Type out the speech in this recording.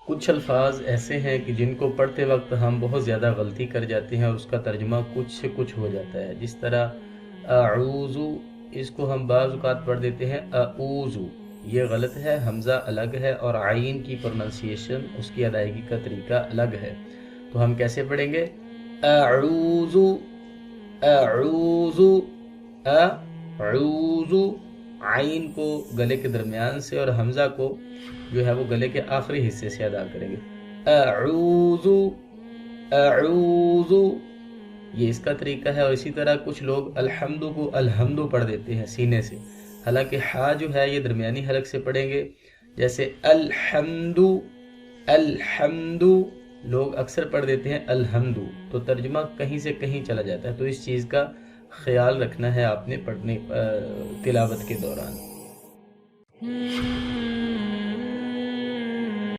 कुछ अल्फाज ऐसे हैं कि जिनको पढ़ते वक्त हम बहुत ज़्यादा गलती कर जाते हैं और उसका तर्जुमा कुछ से कुछ हो जाता है। जिस तरह अऊज़ु, इसको हम बाज़ औक़ात पढ़ देते हैं अऊज़ु, ये गलत है, हमज़ा अलग है और आइन की प्रोनाउंसिएशन, उसकी अदायगी का तरीका अलग है। तो हम कैसे पढ़ेंगे? अऊज़ु, अऊज़ु, अऊज़ु। आइन को गले के दरमियान से और हमज़ा को जो है वो गले के आखिरी हिस्से से अदा करेंगे। अऊज़ु, अऊज़ु, ये इसका तरीका है। और इसी तरह कुछ लोग अल्हम्दु को अलहम्दु पढ़ देते हैं सीने से, हालांकि हा जो है ये दरमियानी हलक से पढ़ेंगे। जैसे अलहम्दु, अलहम्दु, लोग अक्सर पढ़ देते हैं अलहम्दु, तो तर्जुमा कहीं से कहीं चला जाता है। तो इस चीज़ का ख्याल रखना है आपने पढ़ने तिलावत के दौरान।